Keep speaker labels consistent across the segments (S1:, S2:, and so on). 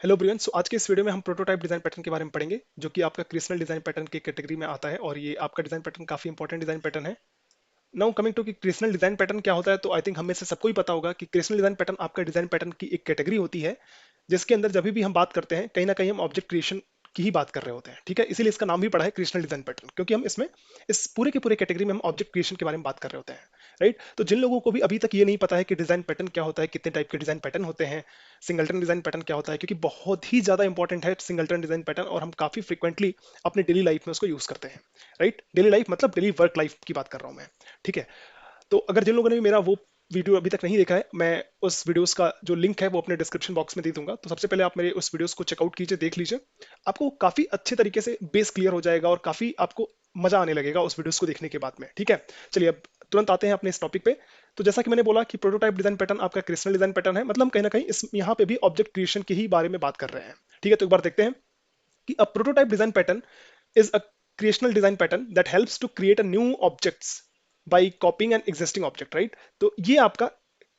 S1: Hello Brian. सो आज के इस वीडियो में हम प्रोटोटाइप डिजाइन पैटर्न के बारे में पढ़ेंगे, जो कि आपका क्रिस्टल डिजाइन पैटर्न की कैटेगरी में आता है। और ये आपका डिजाइन पैटर्न काफी इंपॉर्टेंट डिजाइन पैटर्न है। नाउ कमिंग टू कि क्रिस्टल डिजाइन पैटर्न क्या होता है, तो आई थिंक हमें से सबको ही पता होगा कि क्रिस्टल डिजाइन पैटर्न आपका डिजाइन पैटर्न की एक कैटेगरी होती है, जिसके अंदर जब भी हम बात करते हैं कहीं ना कहीं हम ऑब्जेक्ट क्रिएशन की ही बात कर रहे होते हैं। ठीक है, इसीलिए इसका नाम भी पड़ा है क्रिएशनल डिजाइन पैटर्न, क्योंकि हम इसमें इस पूरे के पूरे कैटेगरी में हम ऑब्जेक्ट क्रिएशन के बारे में बात कर रहे होते हैं। राइट, तो जिन लोगों को भी अभी तक ये नहीं पता है कि डिजाइन पैटर्न क्या होता है, कितने टाइप के डिजाइन पैटर्न होते हैं, सिंगलटन डिजाइन पैटर्न क्या होता है, क्योंकि बहुत ही ज्यादा इंपॉर्टेंट है सिंगलटन डिजाइन पैटर्न और हम काफी फ्रिक्वेंटली अपने डेली लाइफ में उसको यूज करते हैं। राइट, डेली लाइफ मतलब डेली वर्क लाइफ की बात कर रहा हूं मैं। ठीक है, तो अगर जिन लोगों ने मेरा वो वीडियो अभी तक नहीं देखा है, मैं उस वीडियोस का जो लिंक है वो अपने डिस्क्रिप्शन बॉक्स में दे दूंगा। तो सबसे पहले आप मेरे उस वीडियोस को चेकआउट कीजिए, देख लीजिए। आपको काफी अच्छे तरीके से बेस क्लियर हो जाएगा और काफी आपको मजा आने लगेगा उस वीडियोस को देखने के बाद में। ठीक है, चलिए अब तुरंत आते हैं अपने इस टॉपिक पे। तो जैसा कि मैंने बोला कि प्रोटोटाइप डिजाइन पैटर्न आपका क्रिस्टल डिजाइन पैटर्न है, मतलब हम कहीं ना कहीं इस यहाँ पे भी ऑब्जेक्ट क्रिएशन के ही बारे में बात कर रहे हैं। ठीक है, तो एक बार देखते हैं कि अ prototype design pattern is a creational design pattern that helps to create a new objects by copying an existing object, right? तो ये आपका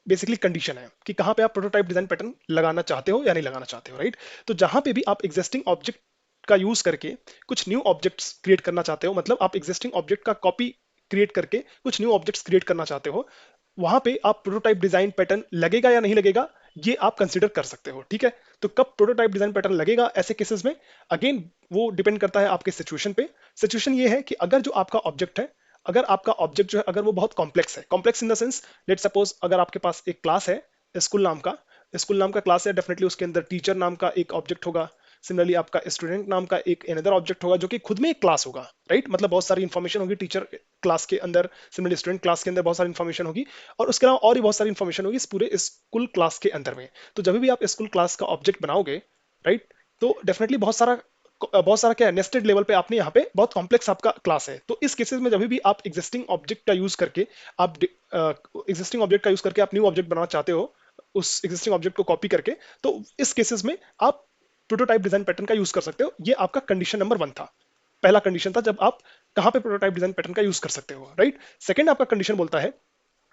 S1: बेसिकली कंडीशन है कि कहाँ पे आप प्रोटोटाइप डिजाइन पैटर्न लगाना चाहते हो या नहीं लगाना चाहते हो। राइट, तो जहां पे भी आप एग्जिस्टिंग ऑब्जेक्ट का यूज करके कुछ न्यू ऑब्जेक्ट्स क्रिएट करना चाहते हो, मतलब आप एग्जिस्टिंग ऑब्जेक्ट का कॉपी क्रिएट करके कुछ न्यू ऑब्जेक्ट्स क्रिएट करना चाहते हो, वहां पे आप प्रोटोटाइप डिजाइन पैटर्न लगेगा या नहीं लगेगा, ये आप कंसिडर कर सकते हो। ठीक है, तो कब प्रोटोटाइप डिजाइन पैटर्न लगेगा ऐसे केसेस में, अगेन वो डिपेंड करता है आपके सिचुएशन पे। सिचुएशन ये है कि अगर जो आपका ऑब्जेक्ट है, अगर आपका ऑब्जेक्ट जो है अगर वो बहुत कॉम्प्लेक्स है, complex in the sense, let suppose अगर आपके पास एक क्लास है, स्कूल नाम का क्लास है, डेफिनेटली उसके अंदर टीचर नाम का एक ऑब्जेक्ट होगा। सिमिलरली आपका स्टूडेंट नाम का एक अनदर ऑब्जेक्ट होगा, जो कि खुद में एक क्लास होगा। राइट, मतलब बहुत सारी इंफॉर्मेशन होगी टीचर क्लास के अंदर, सिमिलरली स्टूडेंट क्लास के अंदर बहुत सारी इंफॉर्मेशन होगी, और उसके अलावा और भी बहुत सारी इंफॉर्मेशन होगी इस पूरे स्कूल क्लास के अंदर में। तो जब भी आप स्कूल क्लास का ऑब्जेक्ट बनाओगे, राइट, तो डेफिनेटली बहुत सारा क्या है, नेस्टेड लेवल पे आपने यहाँ पे बहुत कॉम्प्लेक्स आपका क्लास है। तो इस केसेस में जब भी आप एग्जिस्टिंग ऑब्जेक्ट का यूज करके आप न्यू ऑब्जेक्ट बनाना चाहते हो, उस एग्जिस्टिंग ऑब्जेक्ट को कॉपी करके, तो इस केसेस में आप प्रोटोटाइप डिजाइन पैटर्न का यूज कर सकते हो। ये आपका कंडीशन नंबर 1 था, पहला कंडीशन था जब आप कहां पे प्रोटोटाइप डिजाइन पैटर्न का यूज कर सकते हो। राइट, सेकंड आपका कंडीशन बोलता है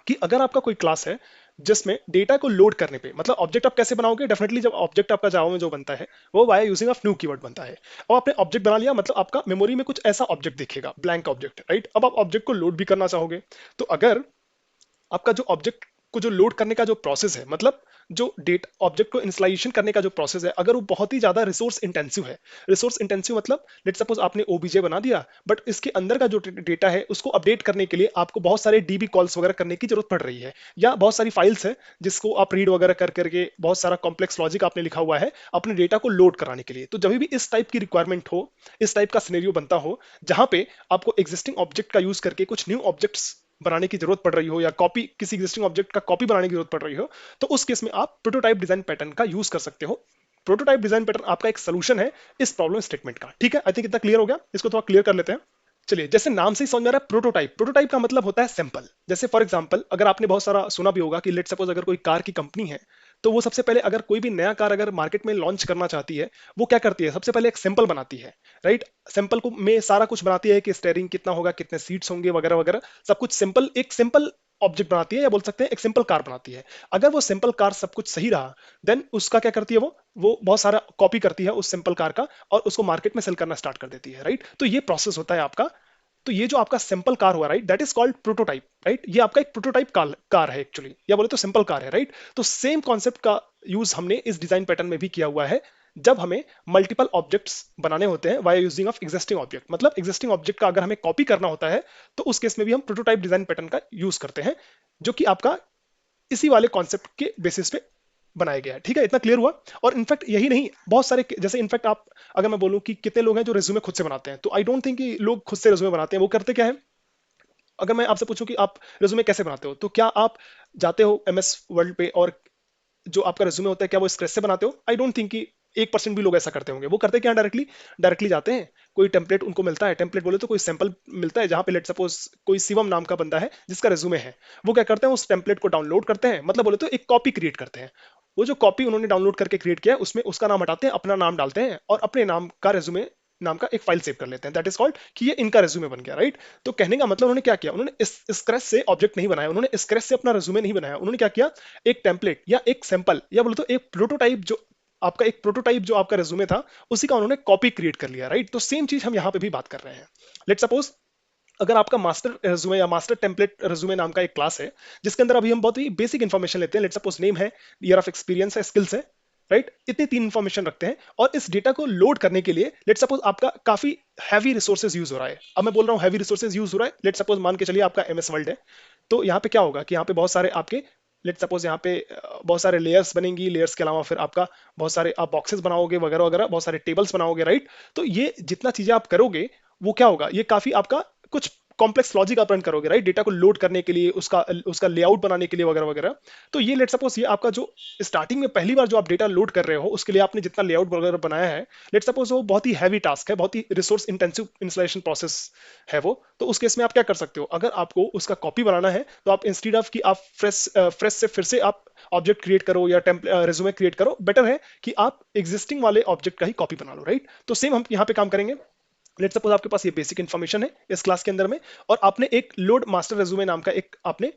S1: कि अगर आपका कोई क्लास है जिसमें डेटा को लोड करने पे, मतलब ऑब्जेक्ट आप कैसे बनाओगे, डेफिनेटली जब ऑब्जेक्ट आपका जावा में जो बनता है वो via using of new keyword बनता है। और आपने ऑब्जेक्ट बना लिया, मतलब आपका मेमोरी में कुछ ऐसा ऑब्जेक्ट दिखेगा, ब्लैंक ऑब्जेक्ट। राइट, अब आप ऑब्जेक्ट को लोड भी करना चाहोगे, तो अगर आपका जो ऑब्जेक्ट को जो लोड करने का जो प्रोसेस है, मतलब जो डेट ऑब्जेक्ट को इंस्टॉलेशन करने का जो प्रोसेस है, अगर वो बहुत ही ज्यादा रिसोर्स इंटेंसिव है, रिसोर्स इंटेंसिव मतलब लेट सपोज आपने ओबीजे बना दिया, बट इसके अंदर का जो डेटा है उसको अपडेट करने के लिए आपको बहुत सारे डीबी कॉल्स वगैरह करने की जरूरत पड़ रही है, या बहुत सारी फाइल्स है जिसको आप रीड वगैरह कर करके बहुत सारा कॉम्प्लेक्स लॉजिक आपने लिखा हुआ है अपने डेटा को लोड कराने के लिए। तो जब भी इस टाइप की रिक्वायरमेंट हो, इस टाइप का सिनेरियो बनता हो जहां पे आपको एग्जिस्टिंग ऑब्जेक्ट का यूज करके कुछ न्यू ऑब्जेक्ट्स बनाने की जरूरत पड़ रही हो, या कॉपी किसी एग्जिस्टिंग ऑब्जेक्ट का कॉपी बनाने की जरूरत पड़ रही हो, तो उस केस में आप प्रोटोटाइप डिजाइन पैटर्न का यूज कर सकते हो। प्रोटोटाइप डिजाइन पैटर्न आपका एक सोल्यूशन है इस प्रॉब्लम स्टेटमेंट का। ठीक है, आई थिंक इतना क्लियर हो गया, इसको थोड़ा क्लियर कर लेते हैं। चलिए, जैसे नाम से ही समझ में आ रहा है, प्रोटोटाइप, प्रोटोटाइप का मतलब होता है सैंपल। जैसे फॉर एग्जांपल अगर आपने बहुत सारा सुना भी होगा कि लेट सपोज अगर कोई कार की कंपनी है, तो वो सबसे पहले अगर कोई भी नया कार अगर मार्केट में लॉन्च करना चाहती है, वो क्या करती है, सबसे पहले एक सैंपल बनाती है। राइट, सैंपल को में सारा कुछ बनाती है कि स्टेयरिंग कितना होगा, कितने सीट्स होंगे वगैरह वगैरह, सब कुछ सिंपल, एक सिंपल ऑब्जेक्ट बनाती है, या बोल सकते हैं एक सिंपल कार बनाती है। अगर वो सिंपल कार सब कुछ सही रहा, देन उसका क्या करती है, वो बहुत सारा कॉपी करती है उस सिंपल कार का, और उसको मार्केट में सेल करना स्टार्ट कर देती है। राइट, तो ये प्रोसेस होता है आपका। तो ये जो आपका सिंपल कार हुआ, right, that is called prototype. Right, ये आपका एक प्रोटोटाइप कार है एक्चुअली, या बोले तो सिंपल कार है। राइट, तो सेम कॉन्सेप्ट का यूज हमने इस डिजाइन पैटर्न में भी किया हुआ है, जब हमें मल्टीपल ऑब्जेक्ट्स बनाने होते हैं via using of existing object, मतलब एग्जिस्टिंग ऑब्जेक्ट का अगर हमें कॉपी करना होता है, तो उस केस में भी हम प्रोटोटाइप डिजाइन पैटर्न का यूज करते हैं, जो कि आपका इसी वाले कॉन्सेप्ट के बेसिस पे बनाया गया है। ठीक है, इतना क्लियर हुआ। और इनफैक्ट यही नहीं, बहुत सारे, जैसे इनफैक्ट आप, अगर मैं बोलूं कि कितने लोग हैं जो रेज्यूमे खुद से बनाते हैं, तो आई डोंट थिंक कि लोग खुद से रेज्यूमे बनाते हैं। वो करते क्या है, अगर मैं आपसे पूछूं कि आप रेज्यूमे कैसे बनाते हो, तो क्या आप जाते हो एमएस वर्ल्ड पे और जो आपका रेज्यूमे होता है क्या वो स्क्रैच से बनाते हो? आई डोंट थिंक कि 1% भी लोग ऐसा करते होंगे। वो करते क्या, डायरेक्टली डायरेक्टली जाते हैं, कोई टेम्पलेट उनको मिलता है, टेम्पलेट बोले तो कोई सैंपल मिलता है, जहां पे लेट सपोज कोई शिवम नाम का बंदा है जिसका रेज्यूमे है, वो क्या करते हैं, उस टेम्पलेट को डाउनलोड करते हैं, मतलब बोले तो एक कॉपी क्रिएट करते हैं। वो जो कॉपी उन्होंने डाउनलोड करके क्रिएट किया है, उसमें उसका नाम हटाते हैं, अपना नाम डालते हैं, और अपने नाम का रेज्यूमे नाम का एक फाइल सेव कर लेते हैं। दैट इज कॉल्ड कि ये इनका रेज्यूमे बन गया। राइट, तो कहने का मतलब उन्होंने क्या किया, उन्होंने इस स्क्रैच से ऑब्जेक्ट नहीं बनाया, उन्होंने स्क्रैच से अपना रेज्यूमे नहीं बनाया, उन्होंने क्या किया, एक टेम्पलेट या एक सैंपल, या बोले तो एक प्रोटोटाइप जो आपका एक प्रोटोटाइप जो आपका रेज्यूमे था उसी का उन्होंने कॉपी क्रिएट कर लिया, राइट। तो सेम चीज हम यहाँ पे भी बात कर रहे हैं। लेट सपोज अगर आपका मास्टर रेज्यूमे या मास्टर टेम्पलेट रेज्यूमे नाम का एक क्लास है जिसके अंदर अभी हम बहुत ही बेसिक इन्फॉर्मेशन लेते हैं, लेट सपोज नेम है, ईयर ऑफ एक्सपीरियंस है, स्किल्स है, राइट, इतनी तीन इन्फॉर्मेशन रखते हैं। और इस डेटा को लोड करने के लिए लेट सपोज आपका काफी हैवी रिसोर्सेज यूज हो रहा है। अब मैं बोल रहा हूँ हैवी रिसोर्सेज यूज हो रहा है, लेट सपोज मान के चलिए आपका एमएस वर्ल्ड है। तो यहाँ पे क्या होगा कि यहाँ पे बहुत सारे आपके लेट सपोज यहाँ पे बहुत सारे लेयर्स बनेंगी, लेयर्स के अलावा फिर आपका बहुत सारे आप बॉक्सेस बनाओगे वगैरह वगैरह, बहुत सारे टेबल्स बनाओगे, राइट। तो ये जितना चीजें आप करोगे वो क्या होगा, ये काफी आपका कुछ कॉम्प्लेक्स लॉजिक आप रन करोगे, राइट, डेटा को लोड करने के लिए, उसका उसका लेआउट बनाने के लिए वगैरह वगैरह। तो ये लेट सपोज ये आपका जो स्टार्टिंग में पहली बार जो आप डेटा लोड कर रहे हो उसके लिए आपने जितना लेआउट वगैरह बनाया है, लेट सपोज वो बहुत ही हैवी टास्क है, बहुत ही रिसोर्स इंटेंसिव इंस्टॉलेशन प्रोसेस है वो। तो उस केस में आप क्या कर सकते हो, अगर आपको उसका कॉपी बनाना है तो आप इंस्टीड ऑफ कि आप फ्रेश से फिर से आप ऑब्जेक्ट क्रिएट करो या रेज्यूमे क्रिएट करो, बेटर है कि आप एग्जिस्टिंग वाले ऑब्जेक्ट का ही कॉपी बना लो, राइट। तो सेम हम यहाँ पे काम करेंगे। लेट सपोज आपके पास ये बेसिक इन्फॉर्मेशन है इस क्लास के अंदर में, और आपने एक लोड मास्टर रेज्यूमे नाम का एक आपने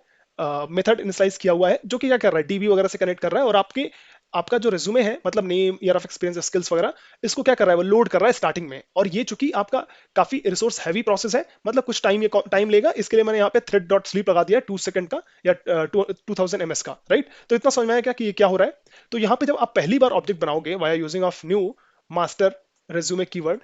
S1: मेथड इनिशियलाइज किया हुआ है जो कि क्या कर रहा है, डीबी वगैरह से कनेक्ट कर रहा है, और आपके आपका जो रेज्यूमे है मतलब name, year of experience, skills वगैरह, इसको क्या कर रहा है, वो लोड कर रहा है स्टार्टिंग में। और ये चूंकि आपका काफी रिसोर्स हैवी प्रोसेस है, मतलब कुछ टाइम ये टाइम लेगा, इसके लिए मैंने यहाँ पे थ्रेड डॉट स्लीप लगा दिया 2 सेकंड का या 2000 ms का, राइट। तो इतना समझ में आया क्या कि ये क्या हो रहा है। तो यहाँ पे जब आप पहली बार ऑब्जेक्ट बनाओगे via using of new master resume keyword,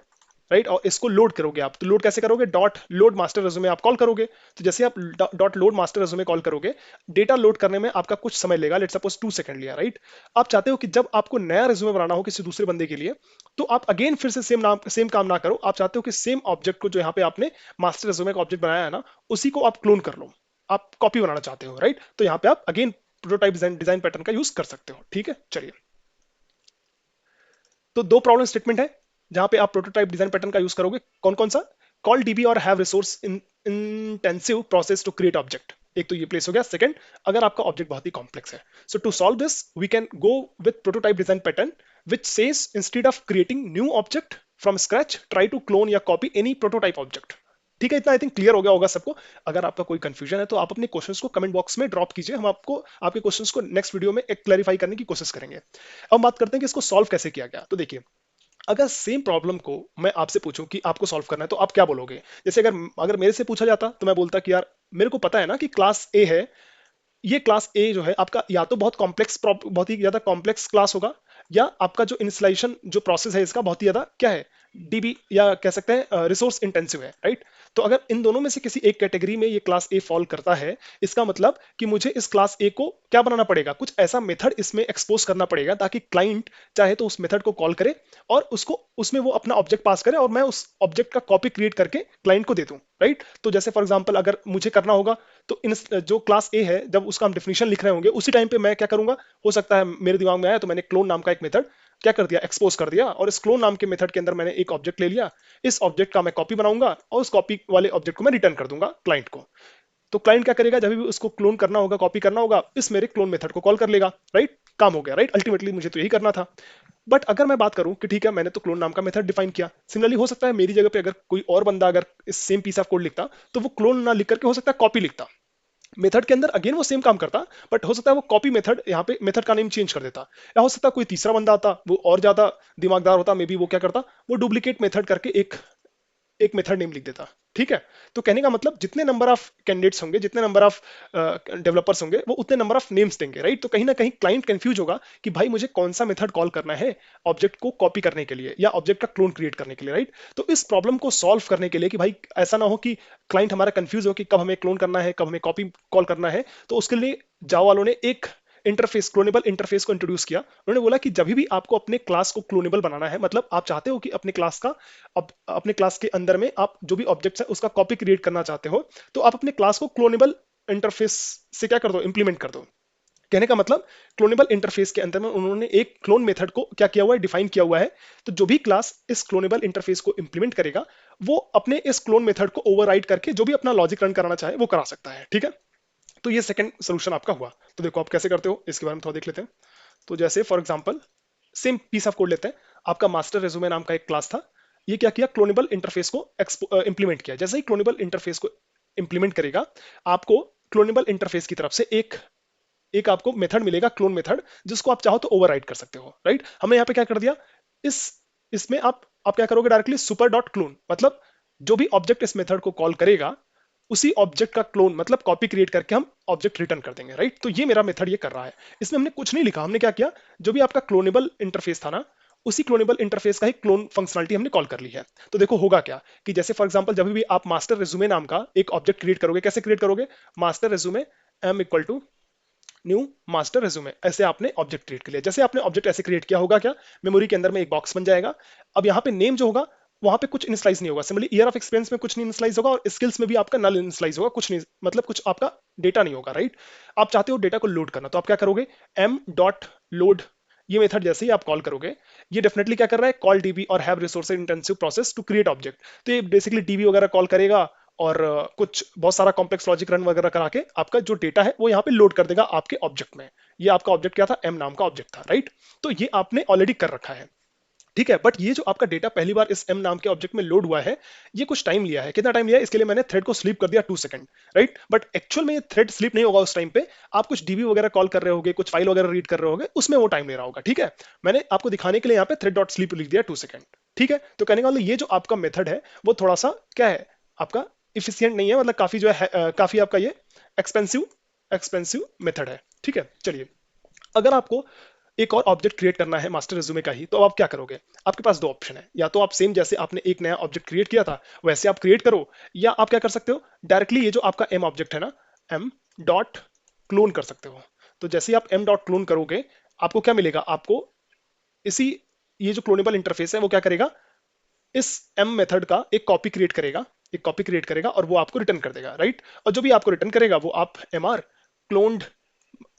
S1: right, और इसको लोड करोगे आप, तो लोड कैसे करोगे, डॉट लोड मास्टर रेज्यूमे आप कॉल करोगे। तो जैसे आप dot load master resume call करोगे, डेटा लोड करने में आपका कुछ समय लेगा, लेट सपोज 2 सेकंड लिया, राइट। आप चाहते हो कि जब आपको नया रेज्यूमे बनाना हो किसी दूसरे बंदे के लिए, तो आप अगेन फिर से सेम काम ना करो, आप चाहते हो कि सेम ऑब्जेक्ट को जो यहाँ पे आपने मास्टर रेज्यूमे का ऑब्जेक्ट बनाया है ना, उसी को आप क्लोन कर लो, आप कॉपी बनाना चाहते हो, राइट। तो यहाँ पे आप अगेन प्रोटोटाइप डिजाइन पैटर्न का यूज कर सकते हो, ठीक है। चलिए, तो दो प्रॉब्लम स्टेटमेंट है जहां पे आप प्रोटोटाइप डिजाइन पैटर्न का यूज करोगे, कौन कौन सा, कॉल डीबी और have resource intensive process to create object, एक तो ये प्लेस हो गया। सेकंड, अगर आपका ऑब्जेक्ट बहुत ही कॉम्प्लेक्स है, so to solve this we can go with prototype design pattern which says instead of creating new object from scratch try to clone या कॉपी एनी प्रोटोटाइप ऑब्जेक्ट। ठीक है, इतना आई थिंक क्लियर हो गया होगा सबको। अगर आपका कोई कंफ्यूजन है तो आप अपने क्वेश्चंस को कमेंट बॉक्स में ड्रॉप कीजिए, हम आपको आपके क्वेश्चंस को नेक्स्ट वीडियो में एक क्लैरिफाई करने की कोशिश करेंगे। अब बात करते हैं कि इसको सॉल्व कैसे किया गया। तो देखिए, अगर सेम प्रॉब्लम को मैं आपसे पूछूं कि आपको सॉल्व करना है तो आप क्या बोलोगे। जैसे अगर अगर मेरे से पूछा जाता तो मैं बोलता कि यार मेरे को पता है ना कि क्लास ए है, ये क्लास ए जो है आपका या तो बहुत कॉम्प्लेक्स, बहुत ही ज्यादा कॉम्प्लेक्स क्लास होगा, या आपका जो इंस्टॉलेशन जो प्रोसेस है इसका बहुत ही ज्यादा क्या है, डीबी या कह सकते हैं रिसोर्स इंटेंसिव है, राइट। तो अगर इन दोनों में से किसी एक कैटेगरी में ये क्लास ए फॉल करता है, इसका मतलब कि मुझे इस क्लास ए को क्या बनाना पड़ेगा, कुछ ऐसा मेथड इसमें एक्सपोज करना पड़ेगा ताकि क्लाइंट चाहे तो उस मेथड को कॉल करे और उसको उसमें वो अपना ऑब्जेक्ट पास करे और मैं उस ऑब्जेक्ट का कॉपी क्रिएट करके क्लाइंट को दे दूं, राइट। तो जैसे फॉर एग्जांपल अगर मुझे करना होगा तो इन जो क्लास ए है जब उसका हम डिफिनेशन लिख रहे होंगे उसी टाइम पे मैं क्या करूंगा, हो सकता है मेरे दिमाग में आया तो मैंने क्लोन नाम का एक मेथड क्या कर दिया, एक्सपोज कर दिया, और इस क्लोन नाम के मेथड के अंदर मैंने एक ऑब्जेक्ट ले लिया, इस ऑब्जेक्ट का मैं कॉपी बनाऊंगा और उस कॉपी वाले ऑब्जेक्ट को मैं रिटर्न कर दूंगा क्लाइंट को। तो क्लाइंट क्या करेगा, जब भी उसको क्लोन करना होगा, कॉपी करना होगा, इस मेरे क्लोन मेथड को कॉल कर लेगा, राइट। काम हो गया, राइट। अल्टीमेटली मुझे तो यही करना था। बट अगर मैं बात करूं कि ठीक है मैंने तो क्लोन नाम का मेथड डिफाइन किया, सिमिलरली हो सकता है मेरी जगह पे अगर कोई और बंदा अगर इस सेम पीस ऑफ कोड लिखता तो वो क्लोन ना लिख करके हो सकता है कॉपी लिखता, मेथड के अंदर अगेन वो सेम काम करता, बट हो सकता है वो कॉपी मेथड यहाँ पे मेथड का नेम चेंज कर देता, या हो सकता है कोई तीसरा बंदा आता वो और ज्यादा दिमागदार होता, मे बी वो क्या करता, वो डुप्लीकेट मेथड करके एक एक मेथड नेम लिख देता। ठीक है, तो कहने का मतलब जितने नंबर ऑफ कैंडिडेट्स होंगे, जितने नंबर ऑफ डेवलपर्स होंगे, वो उतने नंबर ऑफ नेम्स देंगे, राइट। तो कहीं ना कहीं क्लाइंट कंफ्यूज होगा कि भाई मुझे कौन सा मेथड कॉल करना है ऑब्जेक्ट को कॉपी करने के लिए या ऑब्जेक्ट का क्लोन क्रिएट करने के लिए, राइट। तो इस प्रॉब्लम को सॉल्व करने के लिए कि भाई ऐसा ना हो कि क्लाइंट हमारा कंफ्यूज हो कि कब हमें क्लोन करना है, कब हमें कॉपी कॉल करना है, तो उसके लिए जावा वालों ने एक इंटरफेस, क्लोनेबल इंटरफेस को इंट्रोड्यूस किया। उन्होंने बोला कि जब भी आपको अपने क्लास को क्लोनेबल बनाना है, मतलब आप चाहते हो कि अपने क्लास का अपने क्लास के अंदर में आप जो भी ऑब्जेक्ट्स है उसका कॉपी क्रिएट करना चाहते हो, तो आप अपने क्लास को क्लोनेबल इंटरफेस से क्या कर दो, इंप्लीमेंट कर दो। कहने का मतलब क्लोनेबल इंटरफेस के अंदर में उन्होंने एक क्लोन मेथड को क्या किया हुआ है, डिफाइन किया हुआ है। तो जो भी क्लास इस क्लोनेबल इंटरफेस को इंप्लीमेंट करेगा वो अपने इस क्लोन मेथड को ओवरराइड करके जो भी अपना लॉजिक रन कराना चाहे वो करा सकता है। ठीक है, तो ये सेकंड सोल्यूशन आपका हुआ। तो देखो आप कैसे करते हो इसके बारे में थोड़ा देख लेते हैं। तो जैसे for example same piece of code लेते हैं, आपका मास्टर रेज्यूमे नाम का एक क्लास था, ये क्या किया, क्लोनेबल इंटरफेस को इंप्लीमेंट किया। जैसे ही क्लोनेबल इंटरफेस को इंप्लीमेंट करेगा, आपको क्लोनेबल इंटरफेस की तरफ से एक एक आपको मेथड मिलेगा क्लोन मेथड, जिसको आप चाहो तो ओवरराइड कर सकते हो, राइट। हमने यहाँ पे क्या कर दिया, इस इसमें आप क्या करोगे, डायरेक्टली सुपर डॉट क्लोन, मतलब जो भी ऑब्जेक्ट इस मेथड को कॉल करेगा उसी ऑब्जेक्ट का क्लोन मतलब कॉपी क्रिएट करके हम ऑब्जेक्ट रिटर्न कर देंगे, राइट। तो ये मेरा मेथड ये कर रहा है। इसमें हमने कुछ नहीं लिखा, हमने क्या किया, जो भी आपका क्लोनेबल इंटरफेस था ना, उसी क्लोनेबल इंटरफेस का ही क्लोन फंक्शनलिटी हमने कॉल कर ली है। तो देखो होगा क्या कि जैसे फॉर एग्जांपल जब भी आप मास्टर रेज्यूमे नाम का एक ऑब्जेक्ट क्रिएट करोगे, कैसे क्रिएट करोगे, master resume M equal to new master resume, ऐसे आपने ऑब्जेक्ट क्रिएट कर लिया। जैसे आपने ऑब्जेक्ट ऐसे क्रिएट किया होगा क्या, मेमोरी के अंदर में एक बॉक्स बन जाएगा। अब यहाँ पे नेम जो होगा वहां पे कुछ इनिशियलाइज नहीं होगा, सिमिलरली ईयर ऑफ एक्सपीरियंस में कुछ नहीं इनिशियलाइज होगा, और स्किल्स में भी आपका नल इनिशियलाइज होगा, कुछ नहीं, मतलब कुछ आपका डेटा नहीं होगा, राइट। आप चाहते हो डेटा को लोड करना, तो आप क्या करोगे, एम डॉट लोड, ये मेथड जैसे ही आप कॉल करोगे, ये डेफिनेटली क्या कर रहा है, कॉल डीबी और have resources intensive process to create object. तो ये बेसिकली डीबी वगैरह कॉल करेगा और कुछ बहुत सारा कॉम्प्लेक्स लॉजिक रन वगैरह करा के आपका जो डेटा है वो यहाँ पे लोड कर देगा आपके ऑब्जेक्ट में। ये आपका ऑब्जेक्ट क्या था, एम नाम का ऑब्जेक्ट था, राइट। तो ये आपने ऑलरेडी कर रखा है, ठीक है। बट ये जो आपका डेटा पहली बार इस एम नाम के ऑब्जेक्ट में लोड हुआ है, ये कुछ टाइम लिया है। कितना टाइम लिया है, इसके लिए मैंने थ्रेड को स्लीप कर दिया 2 सेकंड, राइट। बट एक्चुअल में ये थ्रेड स्लीप नहीं होगा उस टाइम पे, आप कुछ डीबी वगैरह कॉल कर रहे होगे, कुछ फाइल वगैरह रीड कर रहे होगे, उसमें वो टाइम ले रहा होगा, ठीक है। मैंने आपको दिखाने के लिए यहाँ पे थ्रेड डॉट स्लीप लिख दिया 2 सेकंड, ठीक है। तो कहने का मतलब ये जो आपका मेथड है वो थोड़ा सा क्या है, आपका इफिशियंट नहीं है, मतलब काफी जो है काफी आपका ये एक्सपेंसिव एक्सपेंसिव मेथड है, ठीक है। चलिए, अगर आपको एक और ऑब्जेक्ट क्रिएट करना है मास्टर रिज्यूमे का ही, तो आप क्या करोगे, आपके पास दो ऑप्शन है, या तो आप सेम जैसे आपने एक नया ऑब्जेक्ट क्रिएट किया था वैसे आप क्रिएट करो, या आप क्या कर सकते हो, डायरेक्टली ये जो आपका एम ऑब्जेक्ट है ना, एम डॉट क्लोन कर सकते हो। तो जैसे ही आप एम डॉट क्लोन करोगे, आपको क्या मिलेगा, आपको इसी ये जो क्लोनेबल इंटरफेस है वो क्या करेगा, इस एम मेथड का एक कॉपी क्रिएट करेगा, एक कॉपी क्रिएट करेगा और वो आपको रिटर्न कर देगा, राइट। और जो भी आपको रिटर्न करेगा वो आप M R cloned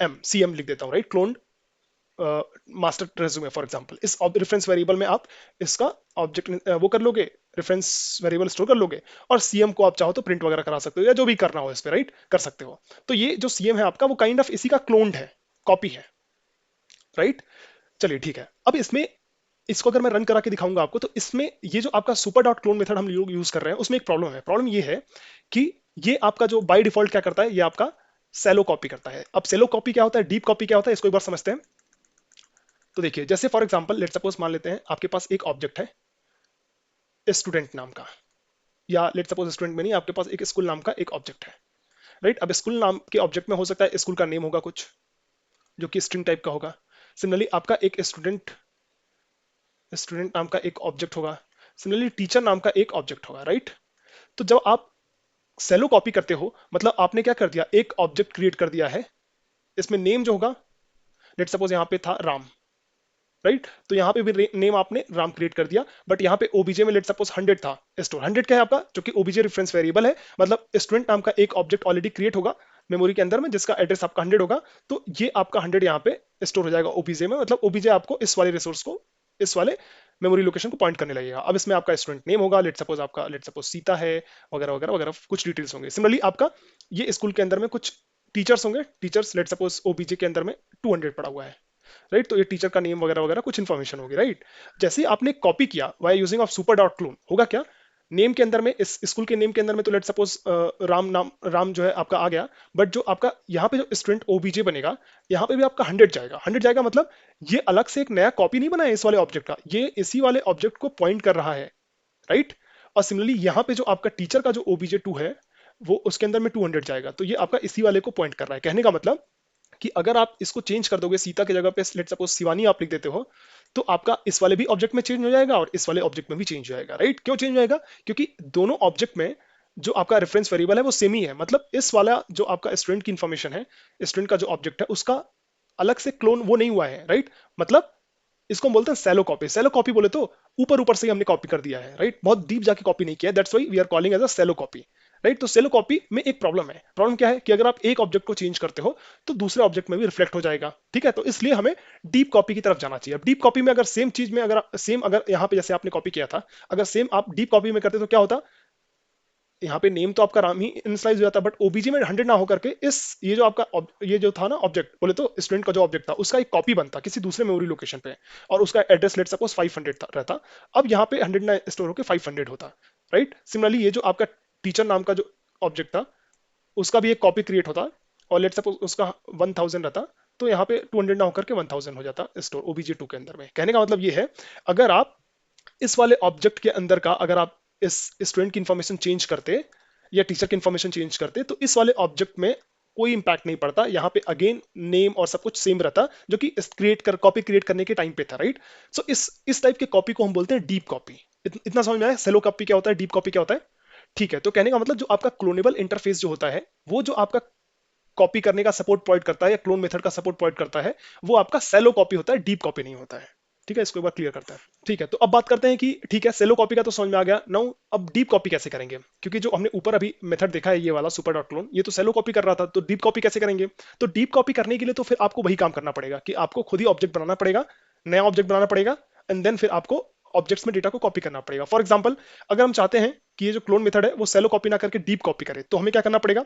S1: M C M लिख देता हूँ, right, cloned master resume for example, इस रेफरेंस वेरिएबल में आप इसका ऑब्जेक्ट वो कर लोगे, रेफरेंस वेरिएबल स्टोर कर लोगे, और सीएम को आप चाहो तो प्रिंट वगैरह करा सकते हो, या जो भी करना हो इस पे, राइट, कर सकते हो। तो ये जो सीएम है आपका वो काइंड ऑफ इसी का क्लोन्ड है, कॉपी है, राइट। चलिए ठीक है, अब इसमें इसको अगर मैं रन करा के दिखाऊंगा आपको, तो इसमें ये जो आपका सुपर डॉट क्लोन मेथड हम लोग यूज कर रहे हैं उसमें एक प्रॉब्लम है। प्रॉब्लम ये है कि ये आपका जो बाय डिफॉल्ट क्या करता है, ये आपका सेलो कॉपी करता है। अब सेलो कॉपी क्या होता है, डीप कॉपी क्या होता है, इसको एक बार समझते हैं। तो देखिए, जैसे फॉर एग्जांपल लेट सपोज मान लेते हैं आपके पास एक ऑब्जेक्ट है स्टूडेंट नाम का, या लेट सपोज स्टूडेंट में नहीं, आपके पास एक स्कूल नाम का एक ऑब्जेक्ट है, राइट। अब स्कूल नाम के ऑब्जेक्ट में हो सकता है स्कूल का नेम होगा कुछ जो कि स्ट्रिंग टाइप का होगा। सिमिलरली आपका एक स्टूडेंट स्टूडेंट नाम का एक ऑब्जेक्ट होगा। सिमिलरली टीचर नाम का एक ऑब्जेक्ट होगा, राइट। तो जब आप सेलो कॉपी करते हो, मतलब आपने क्या कर दिया, एक ऑब्जेक्ट क्रिएट कर दिया है, इसमें नेम जो होगा, लेट सपोज यहाँ पे था राम, राइट। तो यहाँ पे भी नेम आपने राम क्रिएट कर दिया, बट यहाँ पे ओबीजे में लेट सपोज 100 था स्टोर। 100 क्या है आपका, जो कि ओबीजे रेफरेंस वेरिएबल है, मतलब स्टूडेंट नाम का एक ऑब्जेक्ट ऑलरेडी क्रिएट होगा मेमोरी के अंदर में, जिसका एड्रेस आपका 100 होगा। तो ये आपका 100 यहाँ पे स्टोर हो जाएगा ओबीजे में, मतलब ओबीजे आपको इस वाले रिसोर्स को, इस वाले मेमोरी लोकेशन को पॉइंट करने लगेगा। अब इसमें आपका स्टूडेंट नेम होगा, लेट सपोज सीता है, वगैरह वगैरह वगैरह कुछ डिटेल्स होंगे। सिमिलरली आपका ये स्कूल के अंदर में कुछ टीचर्स होंगे, टीचर्स लेट सपोज ओबीजे के अंदर में 200 पड़ा हुआ है, राइट। तो ये टीचर का नेम वगैरह वगैरह कुछ इन्फॉर्मेशन होगी, राइट। जैसे ही आपने कॉपी किया why using of super dot clone, होगा क्या, नेम के अंदर में, इस स्कूल के नेम के अंदर में तो लेट सपोज राम नाम, राम जो है आपका आ गया, बट जो आपका यहाँ पे जो स्टूडेंट ओबीजे बनेगा, यहाँ पे भी आपका 100 जाएगा। 100 जाएगा मतलब ये अलग से एक नया कॉपी नहीं बना है इस वाले ऑब्जेक्ट का, ये इसी वाले ऑब्जेक्ट को पॉइंट कर रहा है, राइट। और सिमिलरली यहाँ पे जो आपका टीचर का जो ओबीजे 2 है, वो उसके अंदर में 200 जाएगा, तो ये आपका इसी वाले को पॉइंट कर रहा है। कहने का मतलब कि अगर आप इसको चेंज कर दोगे, सीता की जगह पे लेट सपोज शिवानी आप लिख देते हो, तो आपका इस वाले भी ऑब्जेक्ट में चेंज हो जाएगा और इस वाले ऑब्जेक्ट में भी चेंज हो जाएगा, राइट। क्यों चेंज हो जाएगा, क्योंकि दोनों ऑब्जेक्ट में जो आपका रेफरेंस वेरिएबल है वो सेम ही है, मतलब इस वाला जो आपका स्टूडेंट की इंफॉर्मेशन है, स्टूडेंट का जो ऑब्जेक्ट है उसका अलग से क्लोन वो नहीं हुआ है, राइट। मतलब इसको हम बोलते हैं सेलो कॉपी। सेलो कॉपी बोले तो ऊपर ऊपर से ही हमने कॉपी कर दिया है, राइट, बहुत डीप जाके कॉपी नहीं किया है, that's why we are calling as a shallow copy, right. तो सेलो कॉपी में एक प्रॉब्लम है। प्रॉब्लम क्या है कि अगर आप एक ऑब्जेक्ट को चेंज करते हो तो दूसरे ऑब्जेक्ट में भी रिफ्लेक्ट हो जाएगा, ठीक है। तो इसलिए हमें डीप कॉपी की तरफ जाना चाहिए। अब डीप कॉपी में अगर सेम चीज में अगर सेम अगर यहाँ पे जैसे आपने कॉपी किया था, अगर सेम आप डीप कॉपी में करते तो क्या होता, यहाँ पे नेम तो आपका राम ही इनिशियलाइज हो जाता, बट ओबीजी में 100 ना होकर के इस ये जो आपका ये जो था ना ऑब्जेक्ट, बोले तो स्टूडेंट का जो ऑब्जेक्ट था उसका एक कॉपी बनता किसी दूसरे मेमोरी लोकेशन पे, और उसका एड्रेस लेट सपोज 500 था रहता। अब यहाँ पे 100 ना स्टोर होकर 500 होता, राइट। सिमिलरली ये जो आपका टीचर नाम का जो ऑब्जेक्ट था उसका भी एक कॉपी क्रिएट होता, और लेट सपोज उसका 1000 रहता, तो यहाँ पे 200 ना होकर के 1000 हो जाता स्टोर OBJ2 के अंदर में। कहने का मतलब ये है, अगर आप इस वाले ऑब्जेक्ट के अंदर का अगर आप इस स्टूडेंट की इंफॉर्मेशन चेंज करते या टीचर की इंफॉर्मेशन चेंज करते, तो इस वाले ऑब्जेक्ट में कोई इंपैक्ट नहीं पड़ता। यहाँ पे अगेन नेम और सब कुछ सेम रहता, जो कि इस क्रिएट कर कॉपी क्रिएट करने के टाइम पे था, राइट। सो इस टाइप के कॉपी को हम बोलते हैं डीप कॉपी। इतना समझ में आया, सेलो कॉपी क्या होता है, डीप कॉपी क्या होता है। ठीक है, तो कहने का मतलब जो आपका क्लोनेबल इंटरफेस जो होता है, वो जो आपका कॉपी करने का सपोर्ट प्रोवाइड करता है या क्लोन मेथड का सपोर्ट प्रोवाइड करता है, वो आपका सेलो कॉपी होता है, डीप कॉपी नहीं होता है। ठीक है, इसको एक बार क्लियर करते हैं। ठीक है, तो अब बात करते हैं कि ठीक है सेलो कॉपी का तो समझ में आ गया। नाउ अब डीप कॉपी कैसे करेंगे, क्योंकि जो हमने ऊपर अभी मेथड देखा है ये वाला सुपर डॉट क्लोन, ये तो सेलो कॉपी कर रहा था, तो डीप कॉपी कैसे करेंगे। तो डीप कॉपी करने के लिए तो फिर आपको वही काम करना पड़ेगा कि आपको खुद ही ऑब्जेक्ट बनाना पड़ेगा, नया ऑब्जेक्ट बनाना पड़ेगा, एंड देन फिर आपको ऑब्जेक्ट्स में डेटा को कॉपी करना पड़ेगा। फॉर एग्जाम्पल, अगर हम चाहते हैं कि ये जो क्लोन मेथड है वो सेलो कॉपी ना करके डीप कॉपी करे, तो हमें क्या करना पड़ेगा,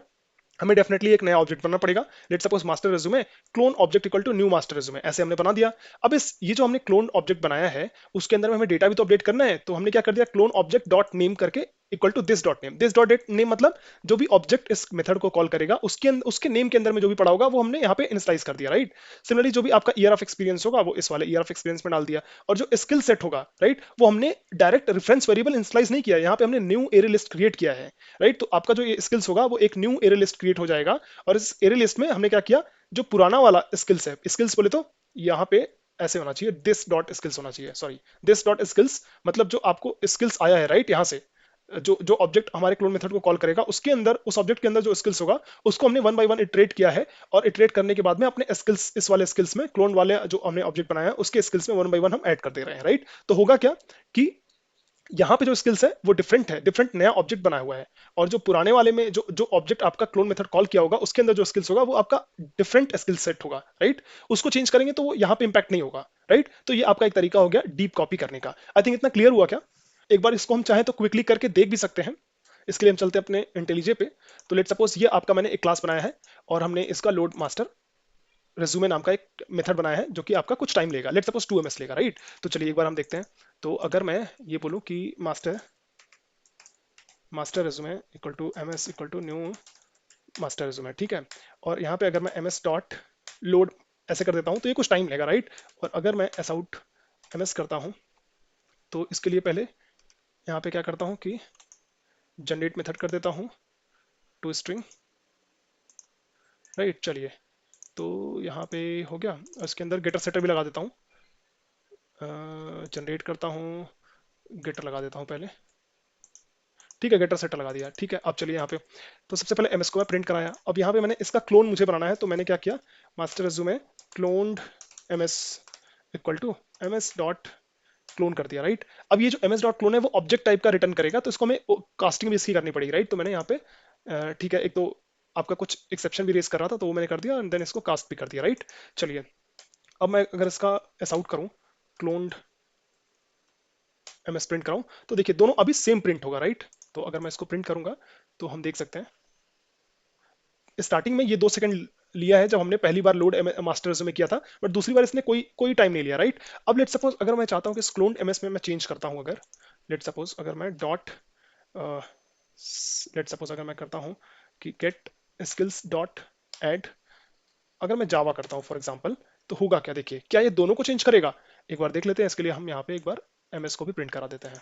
S1: हमें डेफिनेटली एक नया ऑब्जेक्ट बनना पड़ेगा। Let suppose master resume clone object equal to new master resume, ऐसे हमने बना दिया। अब इस ये जो हमने क्लोन ऑब्जेक्ट बनाया है उसके अंदर में हमें डेटा भी तो अपडेट करना है, तो हमने क्या कर दिया, क्लोन ऑब्जेक्ट डॉट नेम करके equal to this dot name. This dot name मतलब जो भी ऑब्जेक्ट इस मेथड को कॉल करेगा उसके नेम के अंदर में जो भी पड़ा होगा वो हमने यहाँ पे इनिशियलाइज कर दिया, राइट। सिमिलरली जो भी आपका ईयर ऑफ एक्सपीरियंस होगा वो इस वाले ईयर ऑफ एक्सपीरियंस में डाल दिया, और जो स्किल सेट होगा, राइट, वो हमने डायरेक्ट रेफरेंस वेरिएबल इनिशियलाइज नहीं किया, यहाँ पे हमने न्यू एरे लिस्ट क्रिएट किया है, राइट। तो आपका जो ये स्किल्स होगा वो एक न्यू एरे लिस्ट क्रिएट हो जाएगा, और इस एरे लिस्ट में हमने क्या किया, जो पुराना वाला स्किल्स है, स्किल्स बोले तो यहाँ पे ऐसे होना चाहिए, दिस डॉट स्किल्स होना चाहिए, सॉरी, दिस डॉट स्किल्स मतलब जो आपको स्किल्स आया है, राइट, यहाँ से जो जो ऑब्जेक्ट हमारे क्लोन मेथड को कॉल करेगा उसके अंदर, उस ऑब्जेक्ट के अंदर जो स्किल्स होगा उसको हमने वन बाय वन इटरेट किया है, और इटरेट करने के बाद में अपने स्किल्स, इस वाले स्किल्स में क्लोन वाले जो हमने ऑब्जेक्ट बनाया है उसके स्किल्स में वन बाय वन हम ऐड कर दे रहे हैं, राइट। तो होगा क्या कि यहाँ पे जो स्किल्स है वो डिफरेंट है, डिफरेंट नया ऑब्जेक्ट बना हुआ है, और जो पुराने वाले में जो जो ऑब्जेक्ट आपका क्लोन मेथड कॉल किया होगा उसके अंदर जो स्किल्स होगा वो आपका डिफरेंट स्किल सेट होगा, राइट। उसको चेंज करेंगे तो वो यहाँ पे इंपैक्ट नहीं होगा, राइट। तो ये आपका एक तरीका हो गया डीप कॉपी करने का। आई थिंक इतना क्लियर हुआ क्या। एक बार इसको हम चाहें तो क्विकली करके देख भी सकते हैं। इसके लिए हम चलते हैं अपने इंटेलिजे पे। तो लेट सपोज ये आपका मैंने एक क्लास बनाया है, और हमने इसका लोड मास्टर रेज्यूमे नाम का एक मेथड बनाया है जो कि आपका कुछ टाइम लेगा, लेट सपोज 2 ms लेगा, राइट। तो चलिए एक बार हम देखते हैं। तो अगर मैं ये बोलूँ कि master master resume equal to ms equal to new master resume, ठीक है। और यहाँ पे अगर मैं ms डॉट लोड ऐसे कर देता हूँ तो ये कुछ टाइम लेगा, राइट। और अगर मैं एस आउट ms करता हूँ तो इसके लिए पहले यहाँ पे क्या करता हूँ कि जनरेट मेथड कर देता हूँ टू स्ट्रिंग, राइट। चलिए, तो यहाँ पे हो गया, और इसके अंदर गेटर सेटर भी लगा देता हूँ, जनरेट करता हूँ, गेटर लगा देता हूँ पहले, ठीक है, गेटर सेटर लगा दिया, ठीक है। अब चलिए यहाँ पे, तो सबसे पहले ms को मैं प्रिंट कराया। अब यहाँ पे मैंने इसका क्लोन मुझे बनाना है, तो मैंने क्या किया, master resume cloned ms equal to ms dot clone कर दिया, राइट। अब ये जो ms डॉट क्लोन है वो ऑब्जेक्ट टाइप का रिटर्न करेगा, तो इसको हमें कास्टिंग भी इसकी करनी पड़ेगी, राइट। तो मैंने यहाँ पे ठीक है, एक तो आपका कुछ एक्सेप्शन भी रेस कर रहा था तो वो मैंने कर दिया, एंड देन इसको कास्ट भी कर दिया, राइट। चलिए, अब मैं अगर इसका एस आउट करूँ, क्लोन्ड ms प्रिंट कराऊँ, तो देखिए दोनों अभी सेम प्रिंट होगा, राइट। तो अगर मैं इसको प्रिंट करूंगा तो हम देख सकते हैं स्टार्टिंग में ये 2 सेकंड लिया है जब हमने पहली बार लोड मास्टर्स में किया था, बट दूसरी बार इसने कोई कोई टाइम नहीं लिया, राइट। अब लेट सपोज अगर मैं चाहता हूँ कि क्लोन ms में मैं चेंज करता हूँ, अगर लेट सपोज अगर मैं डॉट लेट सपोज अगर मैं करता हूँ कि गेट स्किल्स डॉट एड, अगर मैं जावा करता हूँ फॉर एग्जाम्पल, तो होगा क्या, देखिए क्या ये दोनों को चेंज करेगा। एक बार देख लेते हैं, इसके लिए हम यहाँ पे एक बार ms को भी प्रिंट करा देते हैं।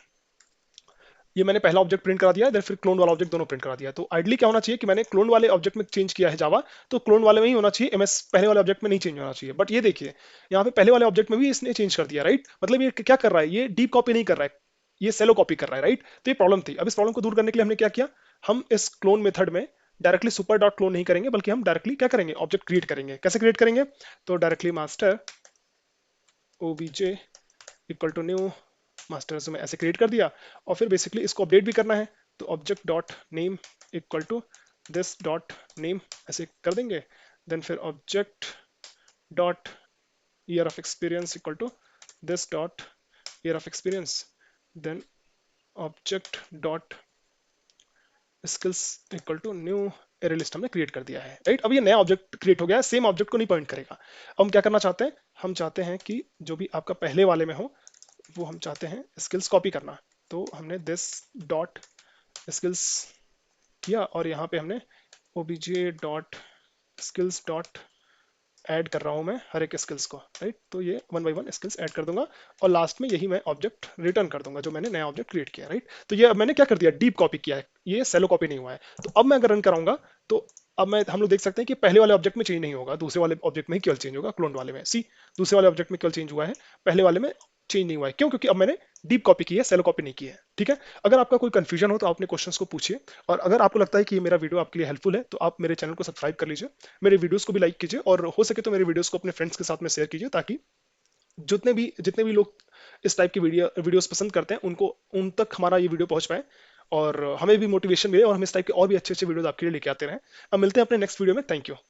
S1: ये मैंने पहला ऑब्जेक्ट प्रिंट करा दिया है, देन फिर क्लोन वाला ऑब्जेक्ट दोनों प्रिंट करा दिया है। तो आइडली क्या होना चाहिए कि मैंने क्लोन वाले ऑब्जेक्ट में चेंज किया है जावा, तो क्लोन वाले में ही होना चाहिए, ms पहले वाले ऑब्जेक्ट में नहीं चेंज होना चाहिए। बट ये देखिए यहाँ पे पहले वाले ऑब्जेक्ट में भी इसने चेंज कर दिया, राइट। मतलब ये क्या कर रहा है, ये डीप कॉपी नहीं कर रहा है, ये सेलो कॉपी कर रहा है, राइट। तो ये प्रॉब्लम थी। अब इस प्रॉब्लम को दूर करने के लिए हमने क्या किया, हम इस क्लोन मेथड में डायरेक्टली सुपर डॉट क्लोन नहीं करेंगे, बल्कि हम डायरेक्टली क्या करेंगे, ऑब्जेक्ट क्रिएट करेंगे। कैसे क्रिएट करेंगे, तो directly master OBJ equal to new masters में ऐसे क्रिएट कर दिया, और फिर बेसिकली इसको अपडेट भी करना है, तो object dot name equal to this dot name ऐसे कर देंगे। देन फिर object dot year of experience equal to this dot year of experience, then object dot skills equal to new array list हमने create कर दिया है, right. अब ये नया ऑब्जेक्ट क्रिएट हो गया है, सेम ऑब्जेक्ट को नहीं पॉइंट करेगा। अब हम क्या करना चाहते हैं, हम चाहते हैं कि जो भी आपका पहले वाले में हो वो हम चाहते हैं स्किल्स कॉपी करना। तो हमने दिस डॉट स्किल्स किया, और यहाँ पे हमने obj dot skills dot add कर रहा हूँ मैं हर एक स्किल्स को, राइट। तो ये one by one skills add कर दूंगा और लास्ट में यही मैं ऑब्जेक्ट रिटर्न कर दूंगा जो मैंने नया ऑब्जेक्ट क्रिएट किया, राइट। तो ये अब मैंने क्या कर दिया, डीप कॉपी किया है, ये सेलो कॉपी नहीं हुआ है। तो अब मैं अगर रन कराऊंगा तो अब मैं हम लोग देख सकते हैं कि पहले वाले ऑब्जेक्ट में चेंज नहीं होगा, दूसरे वाले ऑब्जेक्ट में ही केवल चेंज होगा, क्लोन वाले में। सी, दूसरे वाले ऑब्जेक्ट में केवल चेंज हुआ है, पहले वाले में चेंज नहीं हुआ है। क्यों? क्योंकि अब मैंने डीप कॉपी की है, सेलो कॉपी नहीं की है, ठीक है। अगर आपका कोई कंफ्यूजन हो तो आप अपने क्वेश्चंस को पूछिए, और अगर आपको लगता है कि ये मेरा वीडियो आपके लिए हेल्पफुल है तो आप मेरे चैनल को सब्सक्राइब कर लीजिए, मेरे वीडियोस को भी लाइक कीजिए, और हो सके तो मेरे वीडियोस को अपने फ्रेंड्स के साथ में शेयर कीजिए, ताकि जितने भी लोग इस टाइप की वीडियोस पसंद करते हैं उनको उन तक हमारा ये वीडियो पहुंच पाए, और हमें भी मोटिवेशन मिले और हम इस टाइप के और भी अच्छे अच्छे वीडियोस आपके लिए लेके आते रहें। अब मिलते हैं अपने नेक्स्ट वीडियो में। Thank you.